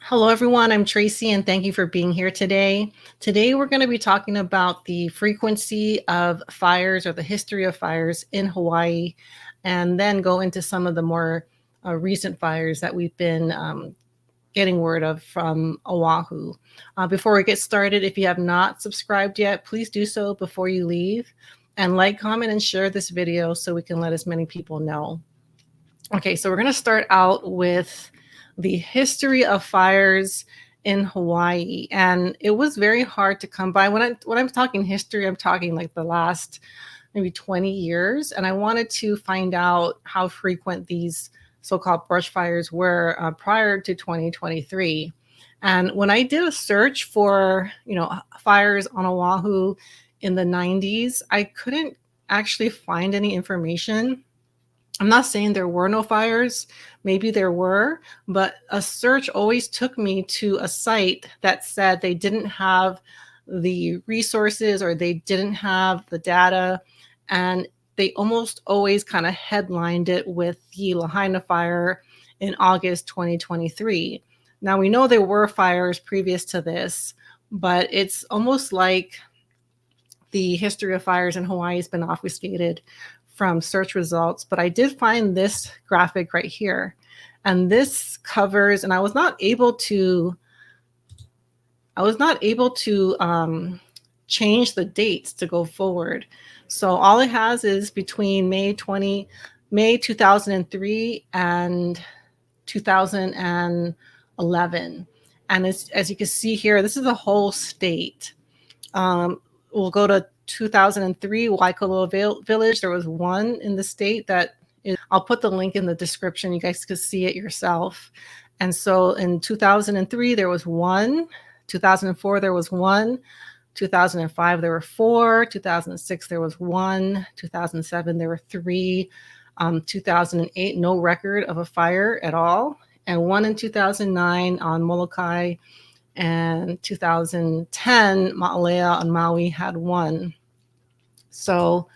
Hello, everyone. I'm Tracy, and thank you for being here today. Today, we're going to be talking about the frequency of fires or the history of fires in Hawaii, and then go into some of the more recent fires that we've been getting word of from Oahu. Before we get started, if you have not subscribed yet, please do so before you leave, and like, comment, and share this video so we can let as many people know. Okay, so we're going to start out with the history of fires in Hawaii, and it was very hard to come by. When I'm talking history, I'm talking like the last maybe 20 years, and I wanted to find out how frequent these so-called brush fires were prior to 2023. And when I did a search for, fires on Oahu in the 90s, I couldn't actually find any information. I'm not saying there were no fires, maybe there were, but a search always took me to a site that said they didn't have the resources or they didn't have the data. And they almost always kind of headlined it with the Lahaina fire in August 2023. Now, we know there were fires previous to this, but it's almost like the history of fires in Hawaii has been obfuscated from search results. But I did find this graphic right here, and this covers, and I was not able to change the dates to go forward. So all it has is between May 2003 and 2011. And it's, as you can see here, this is the whole state. We'll go to 2003, Waikoloa Village. There was one in the state that I'll put the link in the description. You guys could see it yourself. And so in 2003, there was one. 2004, there was one. 2005, there were four. 2006, there was one. 2007, there were three. 2008, no record of a fire at all. And one in 2009 on Molokai. And 2010, Ma'alea on Maui had one. So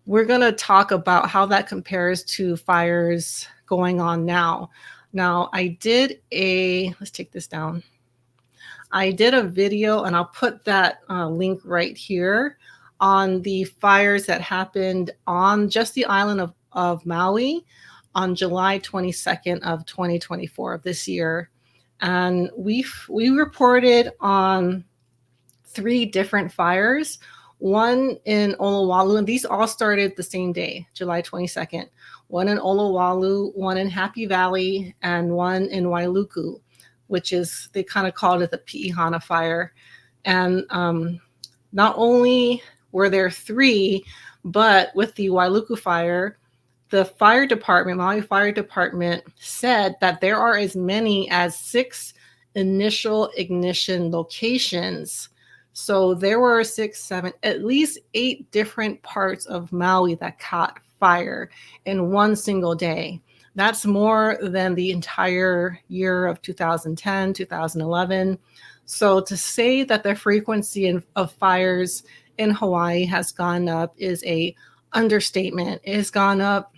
we're going to talk about how that compares to fires going on now. Now, let's take this down. I did a video, and I'll put that link right here, on the fires that happened on just the island of Maui on July 22nd of 2024 of this year. And we reported on 3 different fires, one in Olowalu, and these all started the same day, July 22nd, one in Olowalu, one in Happy Valley, and one in Wailuku, which is, they kind of called it the Pi'ihana fire. And not only were there 3, but with the Wailuku fire, the fire department, Maui Fire Department, said that there are as many as 6 initial ignition locations. So there were 6, 7, at least 8 different parts of Maui that caught fire in one single day. That's more than the entire year of 2010, 2011. So to say that the frequency of fires in Hawaii has gone up is a understatement. It has gone up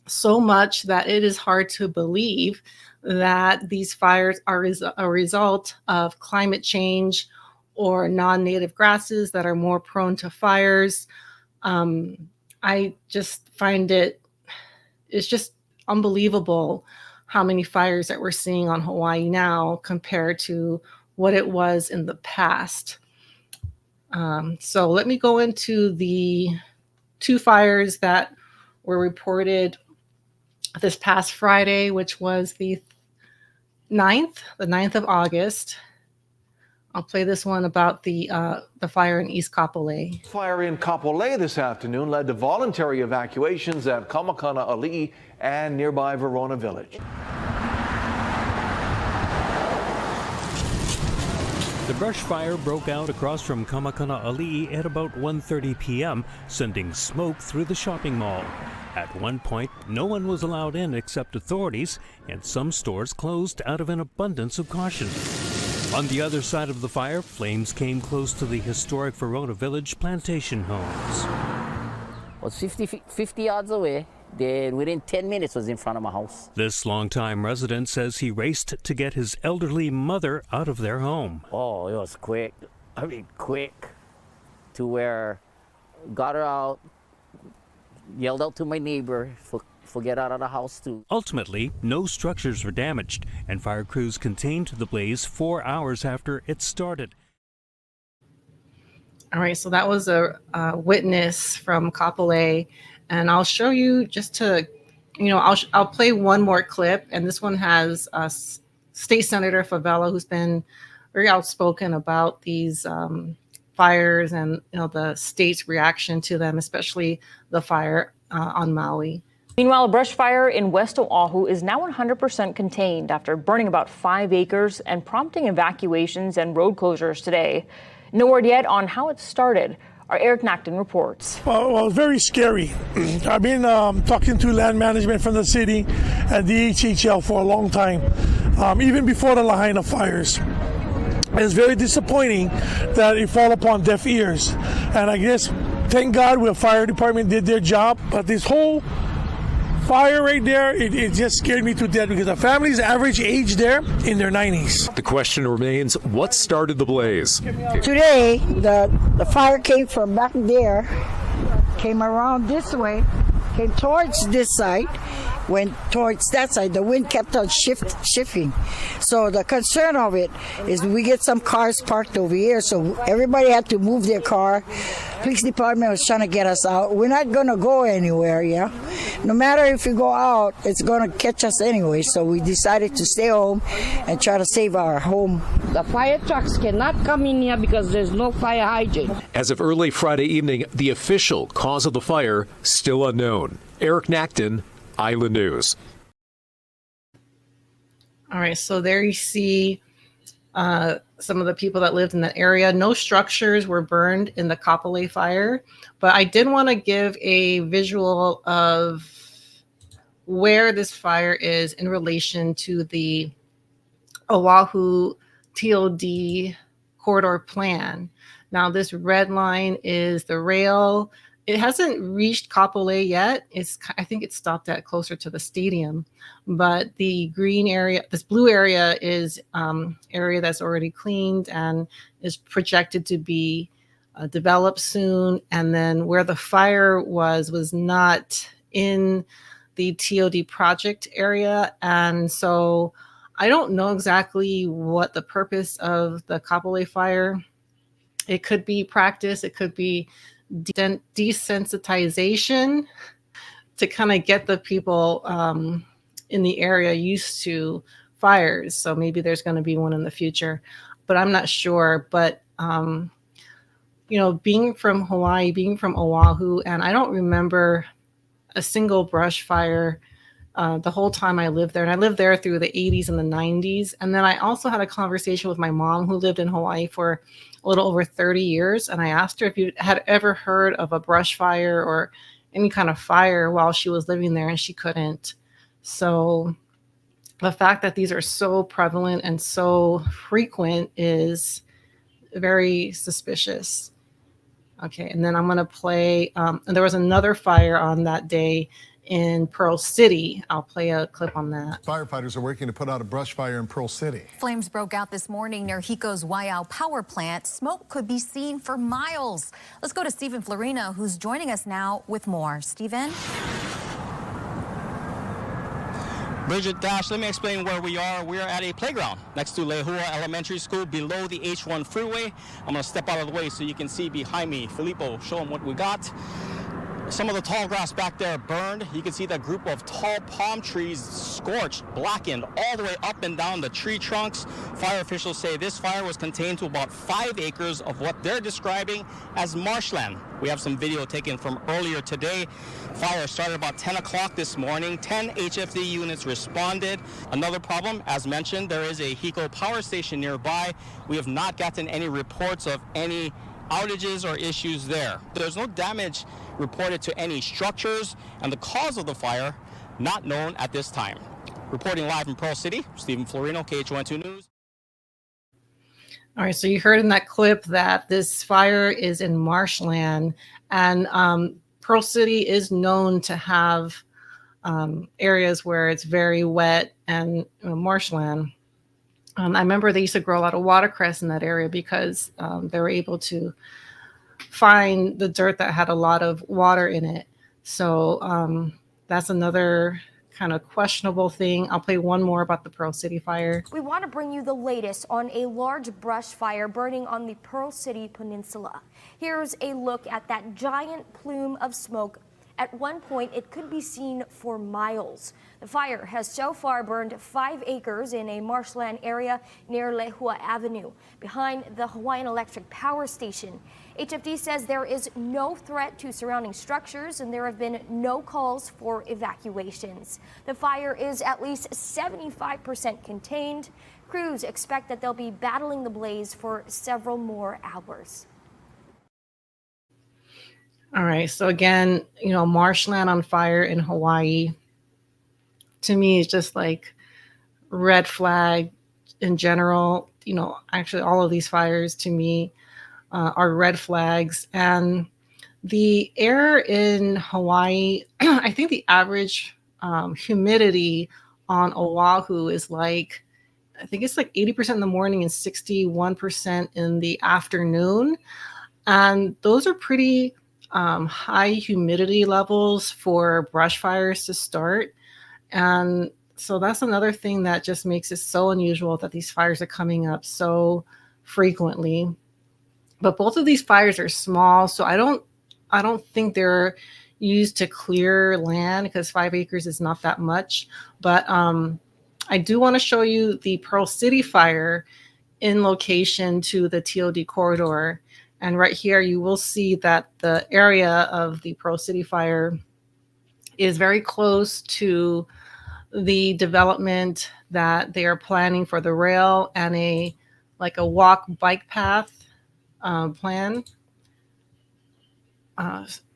so much that it is hard to believe that these fires are a result of climate change or non-native grasses that are more prone to fires. I just find it's just unbelievable how many fires that we're seeing on Hawaii now compared to what it was in the past. So let me go into the 2 fires that were reported this past Friday, which was the 9th of August. I'll play this one about the fire in East Kapolei. Fire in Kapolei this afternoon led to voluntary evacuations at Kamakana-Ali'i and nearby Verona Village. The brush fire broke out across from Kamakana-Ali'i at about 1:30 p.m., sending smoke through the shopping mall. At one point, no one was allowed in except authorities, and some stores closed out of an abundance of caution. On the other side of the fire, flames came close to the historic Verona Village plantation homes. Well, it's 50 yards away. Then within 10 minutes was in front of my house. This longtime resident says he raced to get his elderly mother out of their home. Oh, it was quick. I mean, quick. To where got her out, yelled out to my neighbor for get out of the house too. Ultimately, no structures were damaged, and fire crews contained the blaze 4 hours after it started. All right, so that was a witness from Kapolei, and I'll show you just to, I'll play one more clip, and this one has State Senator Favela, who's been very outspoken about these fires and the state's reaction to them, especially the fire on Maui. Meanwhile, a brush fire in West Oahu is now 100% contained after burning about 5 acres and prompting evacuations and road closures today. No word yet on how it started. Our Eric Nacton reports. Well, it was very scary. I've been talking to land management from the city and DHHL for a long time, even before the Lahaina fires. It's very disappointing that it fall upon deaf ears. And I guess, thank God, the fire department did their job. But this whole fire right there, it just scared me to death because the family's average age there in their 90s. The question remains, what started the blaze? Today, the fire came from back there, came around this way, came towards this side, went towards that side. The wind kept on shifting. So the concern of it is we get some cars parked over here, so everybody had to move their car. Police department was trying to get us out. We're not going to go anywhere, yeah? No matter if we go out, it's going to catch us anyway, so we decided to stay home and try to save our home. The fire trucks cannot come in here because there's no fire hydrant. As of early Friday evening, the official cause of the fire still unknown. Eric Nacton, Island News. All right, so there you see some of the people that lived in that area. No structures were burned in the Kapolei fire, but I did want to give a visual of where this fire is in relation to the Oahu TOD corridor plan. Now, this red line is the rail. It hasn't reached Kapolei yet. I think it stopped at closer to the stadium, but the green area, this blue area is area that's already cleaned and is projected to be developed soon. And then where the fire was not in the TOD project area. And so I don't know exactly what the purpose of the Kapolei fire. It could be practice. It could be desensitization to kind of get the people in the area used to fires. So maybe there's going to be one in the future, but I'm not sure. But, being from Hawaii, being from Oahu, and I don't remember a single brush fire the whole time I lived there. And I lived there through the 80s and the 90s. And then I also had a conversation with my mom who lived in Hawaii for a little over 30 years. And I asked her if you had ever heard of a brush fire or any kind of fire while she was living there, and she couldn't. So the fact that these are so prevalent and so frequent is very suspicious. Okay, and then I'm going to play, and there was another fire on that day in Pearl City. I'll play a clip on that. Firefighters are working to put out a brush fire in Pearl City. Flames broke out this morning near HECO's Waiau power plant. Smoke could be seen for miles. Let's go to Stephen Florino, who's joining us now with more. Stephen? Bridget, Dash, let me explain where we are. We are at a playground next to Lehua Elementary School below the H1 freeway. I'm going to step out of the way so you can see behind me. Filippo, show them what we got. Some of the tall grass back there burned. You can see that group of tall palm trees scorched, blackened all the way up and down the tree trunks. Fire officials say this fire was contained to about 5 acres of what they're describing as marshland. We have some video taken from earlier today. Fire started about 10 o'clock this morning. 10 HFD units responded. Another problem, as mentioned, there is a HECO power station nearby. We have not gotten any reports of any outages or issues there. There's no damage reported to any structures, and the cause of the fire not known at this time. Reporting live from Pearl City, Stephen Florino, KH12 News. All right, so you heard in that clip that this fire is in marshland, and Pearl City is known to have areas where it's very wet and marshland. I remember they used to grow a lot of watercress in that area because they were able to find the dirt that had a lot of water in it. So that's another kind of questionable thing. I'll play one more about the Pearl City fire. We want to bring you the latest on a large brush fire burning on the Pearl City Peninsula. Here's a look at that giant plume of smoke. At one point, it could be seen for miles. The fire has so far burned 5 acres in a marshland area near Lehua Avenue, behind the Hawaiian Electric Power Station. HFD says there is no threat to surrounding structures and there have been no calls for evacuations. The fire is at least 75% contained. Crews expect that they'll be battling the blaze for several more hours. All right. So again, marshland on fire in Hawaii, to me, is just like red flag in general. Actually, all of these fires to me are red flags. And the air in Hawaii, I think the average humidity on Oahu is I think it's like 80% in the morning and 61% in the afternoon. And those are pretty high humidity levels for brush fires to start. And so that's another thing that just makes it so unusual that these fires are coming up so frequently. But both of these fires are small, so I don't think they're used to clear land because 5 acres is not that much. But I do want to show you the Pearl City fire in location to the TOD corridor. And right here, you will see that the area of the Pearl City fire is very close to the development that they are planning for the rail and a walk bike path plan.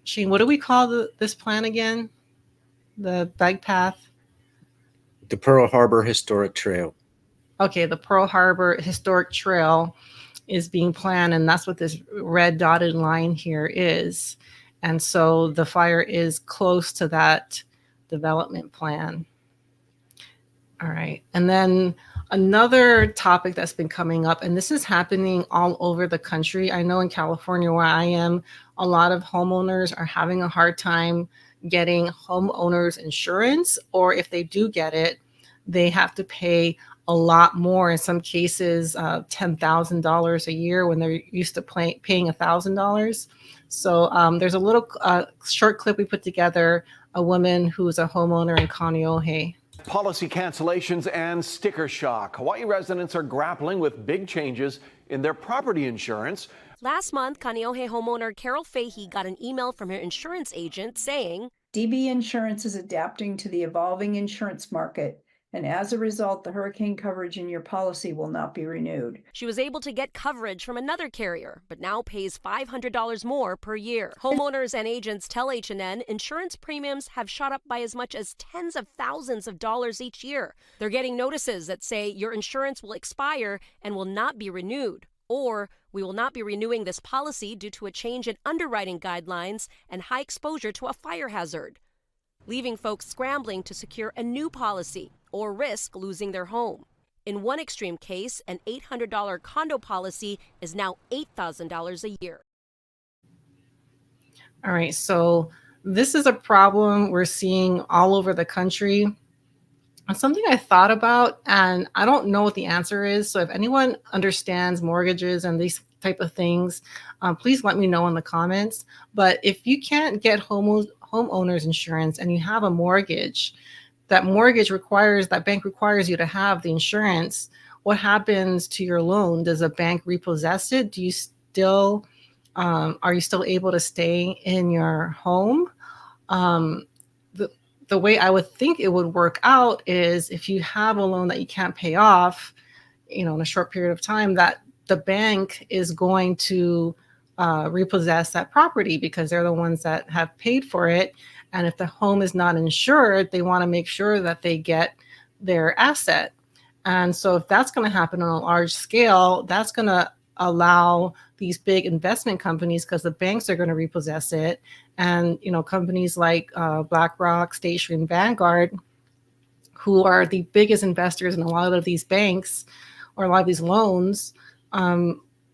Shane, what do we call this plan again? The bike path? The Pearl Harbor Historic Trail. Okay, the Pearl Harbor Historic Trail is being planned, and that's what this red dotted line here is. And so the fire is close to that development plan. All right. And then another topic that's been coming up, and this is happening all over the country. I know in California where I am, a lot of homeowners are having a hard time getting homeowners insurance, or if they do get it, they have to pay a lot more, in some cases $10,000 a year when they're used to paying $1,000. So there's a little short clip we put together, a woman who's a homeowner in Kaneohe. Policy cancellations and sticker shock. Hawaii residents are grappling with big changes in their property insurance. Last month, Kaneohe homeowner Carol Fahey got an email from her insurance agent saying, DB Insurance is adapting to the evolving insurance market, and as a result, the hurricane coverage in your policy will not be renewed. She was able to get coverage from another carrier, but now pays $500 more per year. Homeowners and agents tell H&N insurance premiums have shot up by as much as tens of thousands of dollars each year. They're getting notices that say your insurance will expire and will not be renewed, or we will not be renewing this policy due to a change in underwriting guidelines and high exposure to a fire hazard, leaving folks scrambling to secure a new policy or risk losing their home. In one extreme case, an $800 condo policy is now $8,000 a year. All right, so this is a problem we're seeing all over the country. It's something I thought about, and I don't know what the answer is. So if anyone understands mortgages and these type of things, please let me know in the comments. But if you can't get homeowners insurance and you have a mortgage, that bank requires you to have the insurance, what happens to your loan? Does a bank repossess it? Do you still, are you still able to stay in your home? The way I would think it would work out is if you have a loan that you can't pay off, in a short period of time, that the bank is going to repossess that property because they're the ones that have paid for it. And if the home is not insured, they want to make sure that they get their asset. And so if that's going to happen on a large scale, that's going to allow these big investment companies, because the banks are going to repossess it, and companies like BlackRock, State Street, and Vanguard, who are the biggest investors in a lot of these banks or a lot of these loans,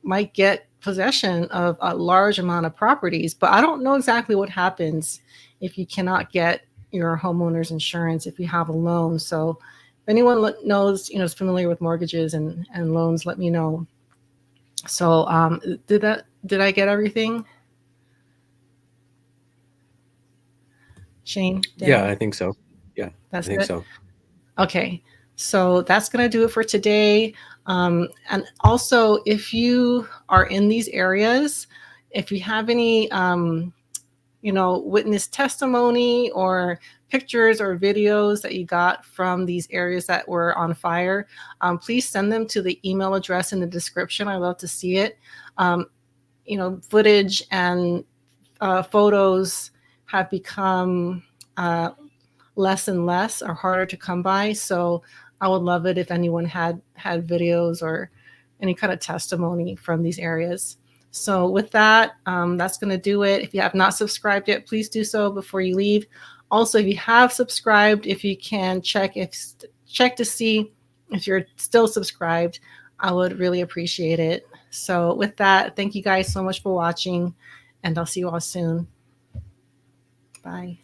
might get possession of a large amount of properties. But I don't know exactly what happens if you cannot get your homeowner's insurance if you have a loan. So if anyone knows, is familiar with mortgages and loans, let me know. So did I get everything? Shane? Yeah, I think so. Yeah, That's I think it? so. Okay, so that's going to do it for today. And also, if you are in these areas, if you have any, witness testimony or pictures or videos that you got from these areas that were on fire, please send them to the email address in the description. I'd love to see it. Footage and photos have become less and less, are harder to come by. So I would love it if anyone had videos or any kind of testimony from these areas. So with that, that's going to do it. If you have not subscribed yet, please do so before you leave. Also, if you have subscribed, if you can check to see if you're still subscribed, I would really appreciate it. So with that, thank you guys so much for watching, and I'll see you all soon. Bye.